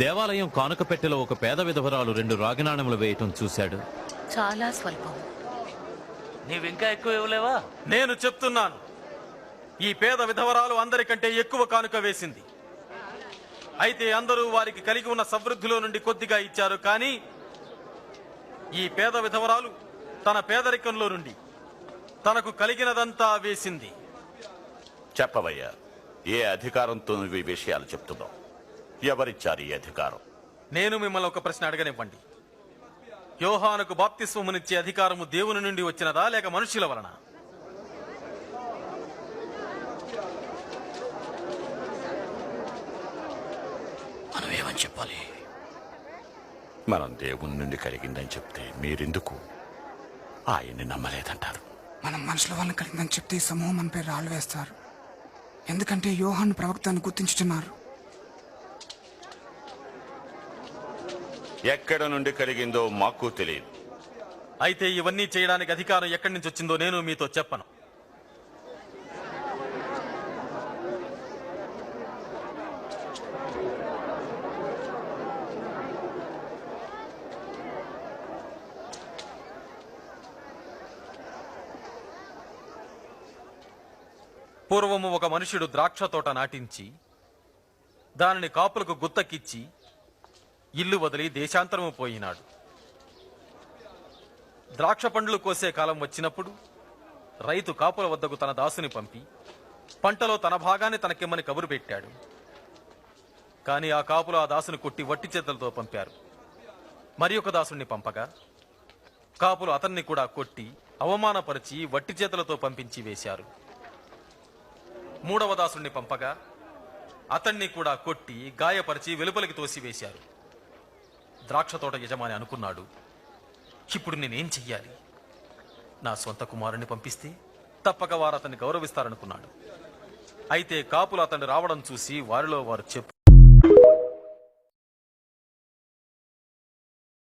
దేవాలయం కానుక పెట్టెలో ఒక పేద విధవరాలు 2 రాగి నాణెములు వేయటం చూశాడు. చాలా స్వల్పం. నీవింకా ఎక్కువ ఇవ్వలేవా? నేను చెప్తున్నాను, ఈ పేద విధవరాలు అందరికంటే ఎక్కువ కానుక వేసింది. అయితే అందరూ వారికి కలిగి ఉన్న సమృద్ధిలో నుండి కొద్దిగా ఇచ్చారు. కానీ ఈ పేద విధవరాలు తన పేదరికంలో నుండి తనకు కలిగినదంతా వేసింది. చెప్పవయ్యా, ఏ అధికారంతో నువ్వు ఈ విషయాలు చెప్తున్నావు? ఎవరిచ్చారు ఈ అధికారం? నేను మిమ్మల్ని ఒక ప్రశ్న అడగనివ్వండి. యోహానుకు బాప్తిస్వమునిచ్చే అధికారము దేవుని నుండి వచ్చినదా లేక మనుషుల వలన? మనం ఏమని చెప్పాలి? మనం దేవుని నుండి కలిగిందని చెప్తే మీరెందుకు ఆయన్ని నమ్మలేదంటారు? మనం మనుషుల వలన కలిగిందని చెప్తే ఈ సమూహం మనపై రాళ్ళు వేస్తారు. ఎందుకంటే యోహాను ప్రవక్తను గుర్తించుతున్నారు. ఎక్కడ నుండి కలిగిందో మాకు తెలియదు. అయితే ఇవన్నీ చేయడానికి అధికారం ఎక్కడి నుంచి వచ్చిందో నేను మీతో చెప్పను. పూర్వము ఒక మనుషుడు ద్రాక్ష తోట నాటించి దానిని కాపులకు గుత్తకిచ్చి ఇల్లు వదిలి దేశాంతరము పోయినాడు. ద్రాక్ష పండ్లు కోసే కాలం వచ్చినప్పుడు రైతు కాపుల వద్దకు తన దాసుని పంపి పంటలో తన భాగాన్ని తనకిమ్మని కబురు పెట్టాడు. కాని ఆ కాపులు ఆ దాసుని కొట్టి వట్టి చేతులతో పంపారు. మరి ఒక దాసుని పంపగా కాపులు అతన్ని కూడా కొట్టి అవమానపరిచి వట్టి చేతులతో పంపించి వేశారు. మూడవ దాసుని పంపగా అతన్ని కూడా కొట్టి గాయపరిచి వెలుపలికి తోసివేశారు. ద్రాక్ష తోట యజమాని అనుకున్నాడు, ఇప్పుడు నేనేం చెయ్యాలి? నా సొంత కుమారుని పంపిస్తే తప్పక వారు అతన్ని గౌరవిస్తారనుకున్నాడు. అయితే కాపులు అతన్ని రావడం చూసి వారిలో వారు చెప్పు